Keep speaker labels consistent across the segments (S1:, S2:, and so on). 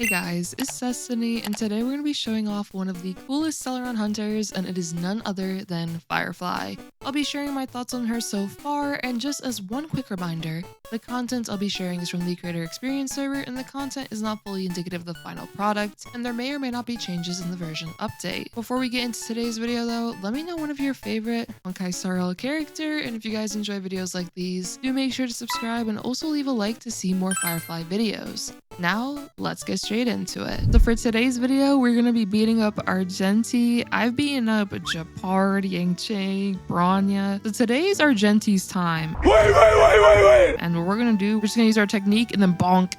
S1: Hey guys, it's Destiny, and today we're going to be showing off one of the coolest Celeron hunters, and it is none other than Firefly. I'll be sharing my thoughts on her so far, and just as one quick reminder, the content I'll be sharing is from the creator experience server, and the content is not fully indicative of the final product, and there may or may not be changes in the version update. Before we get into today's video though, let me know one of your favorite Honkai Star Rail character, and if you guys enjoy videos like these, do make sure to subscribe and also leave a like to see more Firefly videos. Now, let's get straight into it. So for today's video, we're going to be beating up Argenti. I've beaten up Japard, Yangcheng, Bronya. So today's Argenti's time. Wait. And what we're going to do, we're just going to use our technique and then bonk.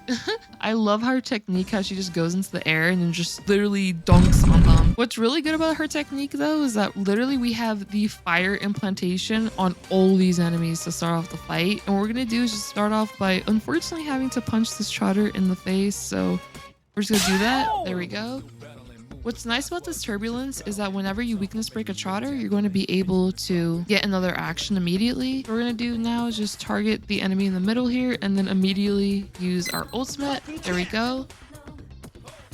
S1: I love her technique, how she just goes into the air and then just literally dunks on them. What's really good about her technique though is that literally we have the fire implantation on all these enemies to start off the fight. And what we're going to do is just start off by unfortunately having to punch this Trotter in the face. So we're just gonna do that. There we go. What's nice about this turbulence is that whenever you weakness break a Trotter, you're going to be able to get another action immediately. What we're gonna do now is just target the enemy in the middle here and then immediately use our ultimate. There we go.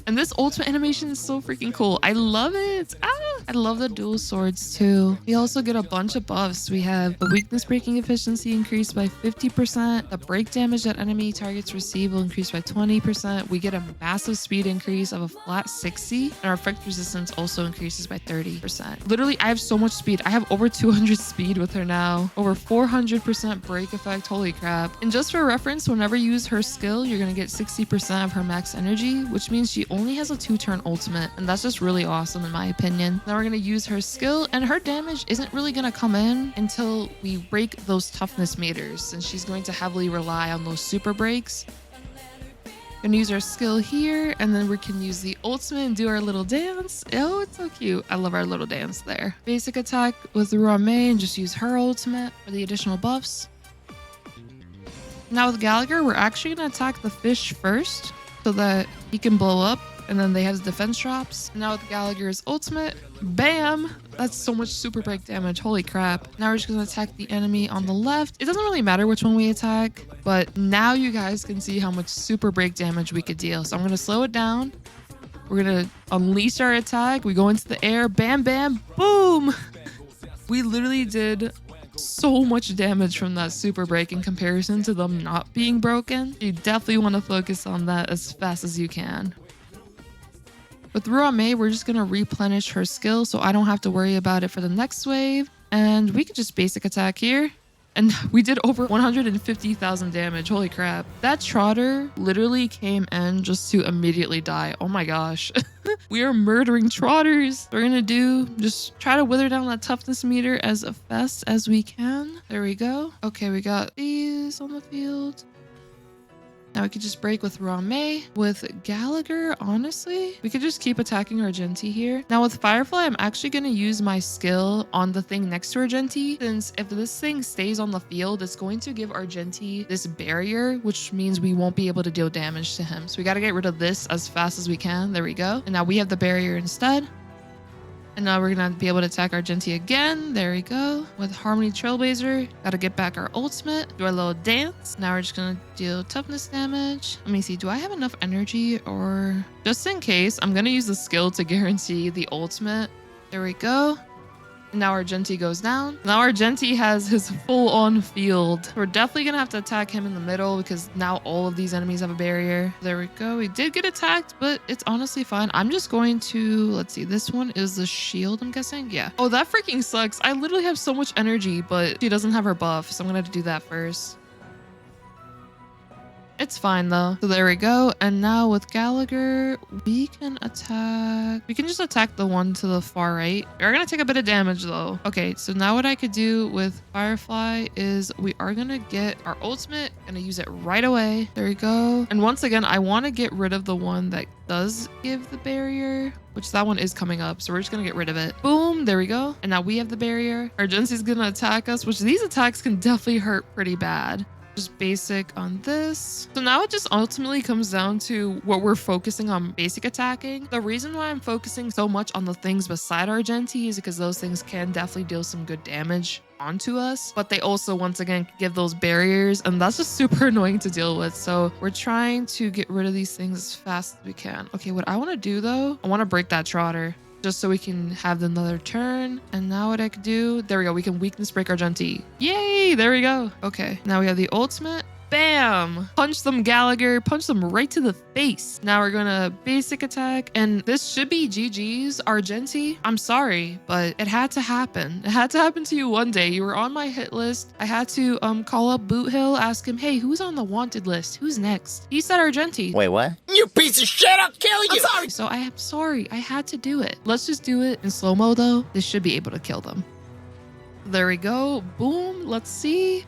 S1: And this ultimate animation is so freaking cool. I love it. I love the dual swords too. We also get a bunch of buffs. We have the weakness breaking efficiency increased by 50%. The break damage that enemy targets receive will increase by 20%. We get a massive speed increase of a flat 60. And our effect resistance also increases by 30%. Literally, I have so much speed. I have over 200 speed with her now. Over 400% break effect. Holy crap. And just for reference, whenever you use her skill, you're going to get 60% of her max energy, which means she only has a 2-turn ultimate, and that's just really awesome in my opinion. Now we're going to use her skill, and her damage isn't really going to come in until we break those toughness meters, and she's going to heavily rely on those super breaks. Gonna use our skill here, and then we can use the ultimate and do our little dance. Oh, it's so cute. I love our little dance there. Basic attack with Ruan Mei and just use her ultimate for the additional buffs. Now with Gallagher, we're actually going to attack the fish first so that he can blow up, and then they have defense drops. Now with Gallagher's ultimate, bam! That's so much super break damage. Holy crap. Now we're just going to attack the enemy on the left. It doesn't really matter which one we attack, but now you guys can see how much super break damage we could deal. So I'm going to slow it down. We're going to unleash our attack. We go into the air. Bam, bam, boom! We literally did so much damage from that super break in comparison to them not being broken. You definitely want to focus on that as fast as you can. With Ruan Mei, we're just going to replenish her skill so I don't have to worry about it for the next wave. And we could just basic attack here. And we did over 150,000 damage. Holy crap. That Trotter literally came in just to immediately die. Oh my gosh. We are murdering Trotters. We're going to do just try to wither down that toughness meter as fast as we can. There we go. Okay, we got these on the field. Now we could just break with Ruan Mei. With Gallagher, honestly, we could just keep attacking Argenti here. Now with Firefly, I'm actually going to use my skill on the thing next to Argenti, since if this thing stays on the field, it's going to give Argenti this barrier, which means we won't be able to deal damage to him. So we got to get rid of this as fast as we can. There we go. And now we have the barrier instead. And now we're going to be able to attack Argenti again. There we go. With Harmony Trailblazer, got to get back our ultimate. Do our little dance. Now we're just going to deal toughness damage. Let me see. Do I have enough energy, or just in case, I'm going to use the skill to guarantee the ultimate. There we go. And now Argenti goes down. Now Argenti has his full-on field. We're definitely going to have to attack him in the middle because now all of these enemies have a barrier. There we go. We did get attacked, but it's honestly fine. I'm just going to, let's see, this one is the shield, I'm guessing. Yeah. Oh, that freaking sucks. I literally have so much energy, but she doesn't have her buff, so I'm going to have to do that first. It's fine though. So there we go. And now with Gallagher, we can attack. We can just attack the one to the far right. We are going to take a bit of damage though. Okay, so now what I could do with Firefly is we are going to get our ultimate. Going to use it right away. There we go. And once again, I want to get rid of the one that does give the barrier, which that one is coming up. So we're just going to get rid of it. Boom. There we go. And now we have the barrier. Argenti's going to attack us, which these attacks can definitely hurt pretty bad. Just basic on this. So now it just ultimately comes down to what we're focusing on basic attacking. The reason why I'm focusing so much on the things beside Argenti is because those things can definitely deal some good damage. onto us, but they also once again give those barriers, and that's just super annoying to deal with. So we're trying to get rid of these things as fast as we can. Okay, what I want to do though, I want to break that Trotter just so we can have another turn. And now what I could do, there we go, we can weakness break our Genty. Yay, there we go. Okay, now we have the ultimate. Bam! Punch them, Gallagher. Punch them right to the face. Now we're gonna basic attack, and this should be GG's. Argenti, I'm sorry, but it had to happen. It had to happen to you one day. You were on my hit list. I had to call up Boot Hill, ask him, hey, who's on the wanted list? Who's next? He said Argenti.
S2: Wait, what? You piece of shit, I'll kill you! I'm sorry!
S1: So I am sorry. I had to do it. Let's just do it in slow-mo though. This should be able to kill them. There we go. Boom. Let's see.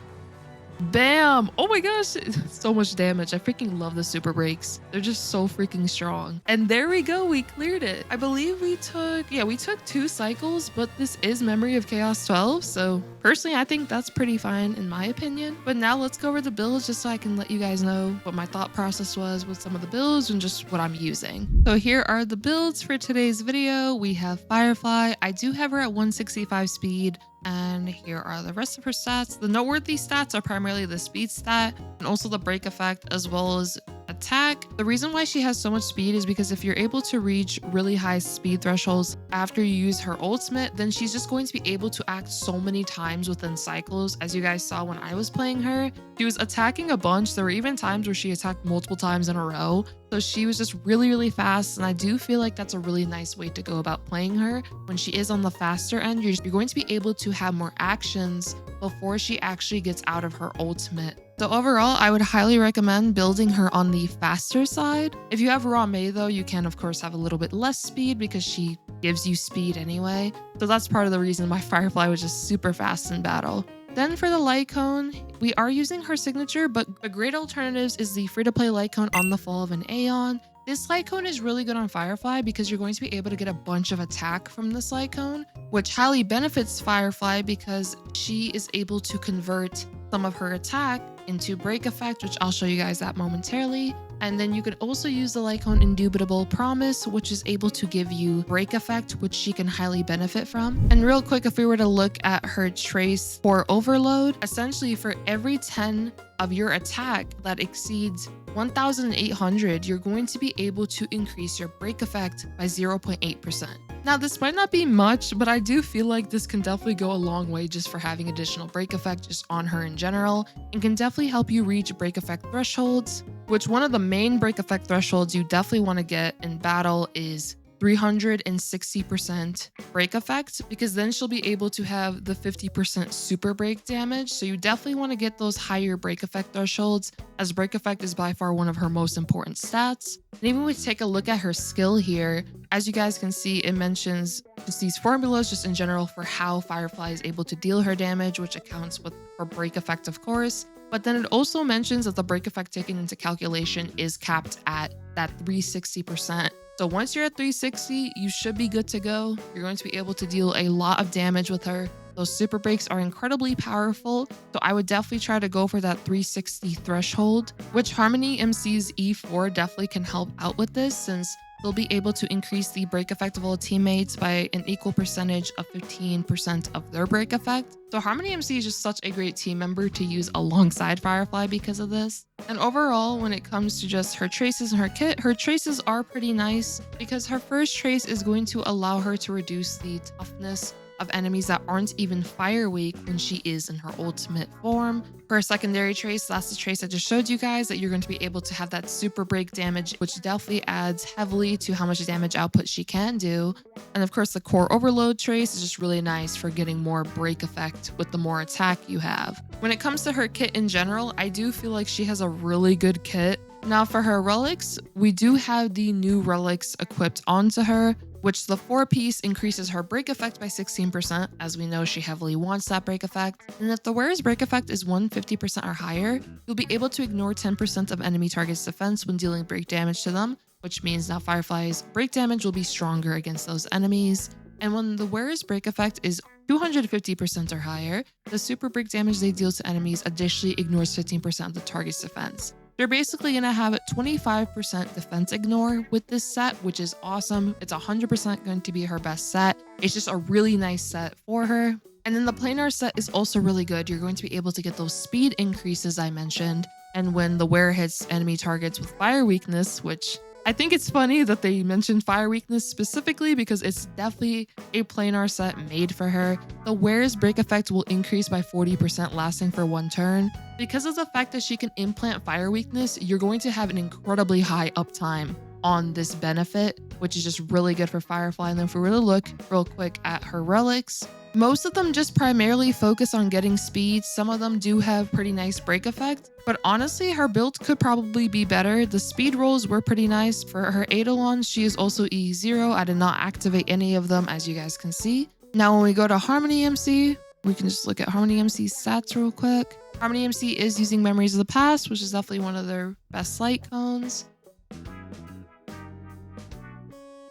S1: Bam! Oh my gosh, so much damage. I freaking love the super breaks. They're just so freaking strong. And there we go, we cleared it. I believe we took 2 cycles, but this is Memory of Chaos 12, so personally I think that's pretty fine in my opinion. But now let's go over the builds just so I can let you guys know what my thought process was with some of the builds and just what I'm using. So here are the builds for today's video. We have Firefly. I do have her at 165 speed. And here are the rest of her stats. The noteworthy stats are primarily the speed stat and also the break effect as well as attack. The reason why she has so much speed is because if you're able to reach really high speed thresholds after you use her ultimate, then she's just going to be able to act so many times within cycles. As you guys saw when I was playing her, she was attacking a bunch. There were even times where she attacked multiple times in a row. So she was just really, really fast. And I do feel like that's a really nice way to go about playing her. When she is on the faster end, you're going to be able to have more actions before she actually gets out of her ultimate. So overall, I would highly recommend building her on the faster side. If you have Ruan Mei though, you can of course have a little bit less speed because she gives you speed anyway. So that's part of the reason my Firefly was just super fast in battle. Then for the light cone, we are using her signature, but a great alternatives is the free-to-play light cone on the Fall of an Aeon. This light cone is really good on Firefly because you're going to be able to get a bunch of attack from this light cone, which highly benefits Firefly because she is able to convert some of her attack into break effect, which I'll show you guys that momentarily. And then you could also use the light cone Indubitable Promise, which is able to give you break effect, which she can highly benefit from. And real quick, if we were to look at her trace for overload, essentially for every 10 of your attack that exceeds 1,800, you're going to be able to increase your break effect by 0.8%. Now, this might not be much, but I do feel like this can definitely go a long way just for having additional break effect just on her in general, and can definitely help you reach break effect thresholds, which one of the main break effect thresholds you definitely want to get in battle is 360% break effect, because then she'll be able to have the 50% super break damage. So you definitely want to get those higher break effect thresholds, as break effect is by far one of her most important stats. And even if we take a look at her skill here, as you guys can see, it mentions just these formulas just in general for how Firefly is able to deal her damage, which accounts with her break effect, of course. But then it also mentions that the break effect taken into calculation is capped at that 360%. So once you're at 360, you should be good to go. You're going to be able to deal a lot of damage with her. Those super breaks are incredibly powerful, so I would definitely try to go for that 360 threshold, which Harmony MC's E4 definitely can help out with this, since they'll be able to increase the break effect of all teammates by an equal percentage of 15% of their break effect. So Harmony MC is just such a great team member to use alongside Firefly because of this. And overall, when it comes to just her traces and her kit, her traces are pretty nice because her first trace is going to allow her to reduce the toughness of enemies that aren't even fire weak when she is in her ultimate form. For her secondary trace, that's the trace I just showed you guys, that you're going to be able to have that super break damage, which definitely adds heavily to how much damage output she can do. And of course, the core overload trace is just really nice for getting more break effect with the more attack you have. When it comes to her kit in general, I do feel like she has a really good kit. Now for her relics, we do have the new relics equipped onto her, which the 4-piece increases her break effect by 16%, as we know she heavily wants that break effect. And if the wearer's break effect is 150% or higher, you'll be able to ignore 10% of enemy target's defense when dealing break damage to them, which means now Firefly's break damage will be stronger against those enemies. And when the wearer's break effect is 250% or higher, the super break damage they deal to enemies additionally ignores 15% of the target's defense. They're basically going to have 25% defense ignore with this set, which is awesome. It's 100% going to be her best set. It's just a really nice set for her. And then the planar set is also really good. You're going to be able to get those speed increases I mentioned. And when the wearer hits enemy targets with fire weakness, which I think it's funny that they mentioned fire weakness specifically because it's definitely a planar set made for her. The wearer's break effect will increase by 40% lasting for 1 turn. Because of the fact that she can implant fire weakness, you're going to have an incredibly high uptime on this benefit, which is just really good for Firefly. And then if we really look real quick at her relics, most of them just primarily focus on getting speed. Some of them do have pretty nice break effect, but honestly, her build could probably be better. The speed rolls were pretty nice. For her Eidolons, she is also E0. I did not activate any of them, as you guys can see. Now, when we go to Harmony MC, we can just look at Harmony MC's stats real quick. Harmony MC is using Memories of the Past, which is definitely one of their best light cones.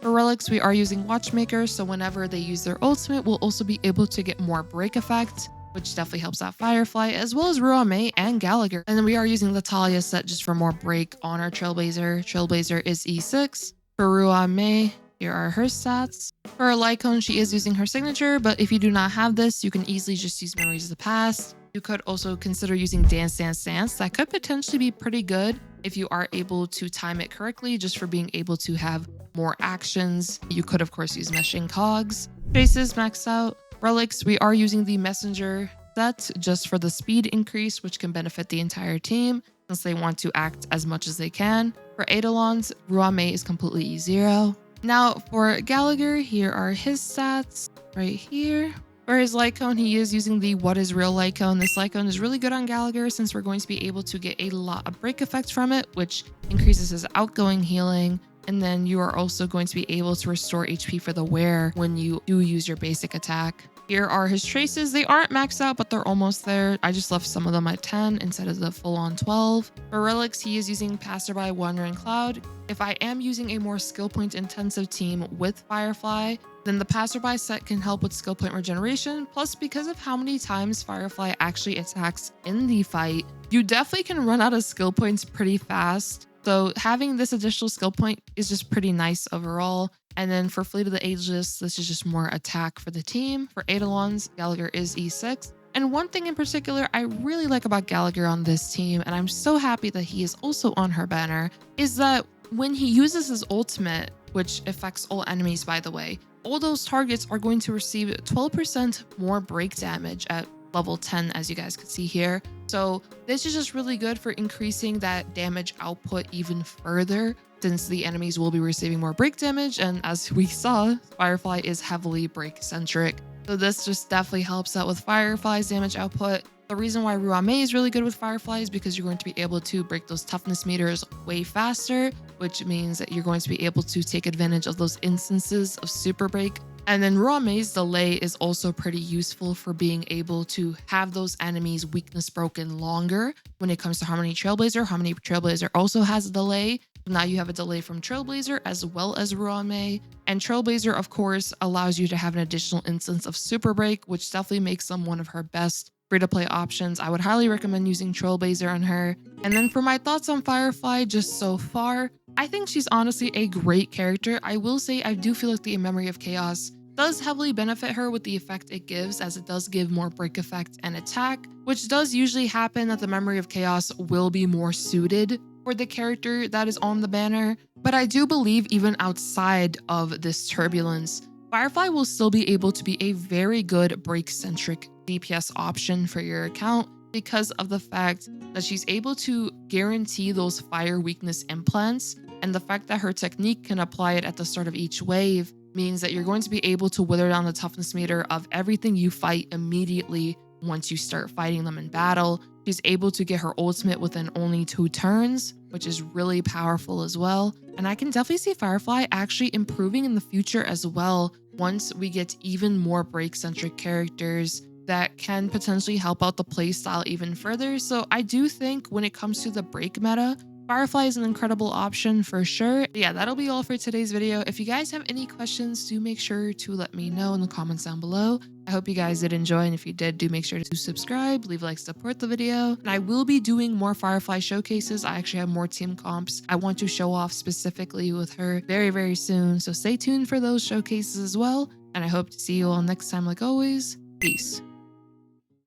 S1: For relics, we are using Watchmaker, so whenever they use their ultimate, we'll also be able to get more break effect, which definitely helps out Firefly, as well as Ruan Mei and Gallagher. And then we are using the Talia set just for more break on our Trailblazer. Trailblazer is E6. For Ruan Mei, here are her stats. For her light cone, she is using her signature, but if you do not have this, you can easily just use Memories of the Past. You could also consider using Dance Dance Dance. That could potentially be pretty good if you are able to time it correctly, just for being able to have more actions. You could, of course, use Meshing Cogs. Traces maxed out. Relics, we are using the Messenger set just for the speed increase, which can benefit the entire team since they want to act as much as they can. For Eidolons, Ruan Mei is completely E0. Now, for Gallagher, here are his stats right here. For his light cone, he is using the What is Real light cone. This light cone is really good on Gallagher since we're going to be able to get a lot of break effect from it, which increases his outgoing healing. And then you are also going to be able to restore HP for the wearer when you do use your basic attack. Here are his traces. They aren't maxed out, but they're almost there. I just left some of them at 10 instead of the full-on 12. For relics, he is using Passerby, Wandering Cloud. If I am using a more skill point intensive team with Firefly, then the Passerby set can help with skill point regeneration. Plus, because of how many times Firefly actually attacks in the fight, you definitely can run out of skill points pretty fast. So having this additional skill point is just pretty nice overall. And then for Fleet of the Ageless, this is just more attack for the team. For Eidolons, Gallagher is E6. And one thing in particular I really like about Gallagher on this team, and I'm so happy that he is also on her banner, is that when he uses his ultimate, which affects all enemies by the way, all those targets are going to receive 12% more break damage at level 10, as you guys can see here. So this is just really good for increasing that damage output even further, since the enemies will be receiving more break damage. And as we saw, Firefly is heavily break centric. So this just definitely helps out with Firefly's damage output. The reason why Ruan Mei is really good with Firefly is because you're going to be able to break those toughness meters way faster, which means that you're going to be able to take advantage of those instances of super break. And then Ruan Mei's delay is also pretty useful for being able to have those enemies weakness broken longer. When it comes to Harmony Trailblazer, Harmony Trailblazer also has a delay. Now you have a delay from Trailblazer as well as Ruan Mei. And Trailblazer, of course, allows you to have an additional instance of super break, which definitely makes them one of her best free-to-play options. I would highly recommend using Trailblazer on her. And then for my thoughts on Firefly just so far, I think she's honestly a great character. I will say I do feel like the Memory of Chaos does heavily benefit her with the effect it gives, as it does give more break effect and attack, which does usually happen that the Memory of Chaos will be more suited for the character that is on the banner. But I do believe even outside of this turbulence, Firefly will still be able to be a very good break-centric DPS option for your account because of the fact that she's able to guarantee those fire weakness implants, and the fact that her technique can apply it at the start of each wave means that you're going to be able to wither down the toughness meter of everything you fight immediately once you start fighting them in battle. She's able to get her ultimate within only 2 turns, which is really powerful as well. And I can definitely see Firefly actually improving in the future as well once we get even more break-centric characters that can potentially help out the playstyle even further. So I do think when it comes to the break meta, Firefly is an incredible option for sure. But yeah, that'll be all for today's video. If you guys have any questions, do make sure to let me know in the comments down below. I hope you guys did enjoy, and if you did, do make sure to subscribe, leave a like, support the video. And I will be doing more Firefly showcases. I actually have more team comps I want to show off specifically with her very, very soon. So stay tuned for those showcases as well. And I hope to see you all next time like always. Peace.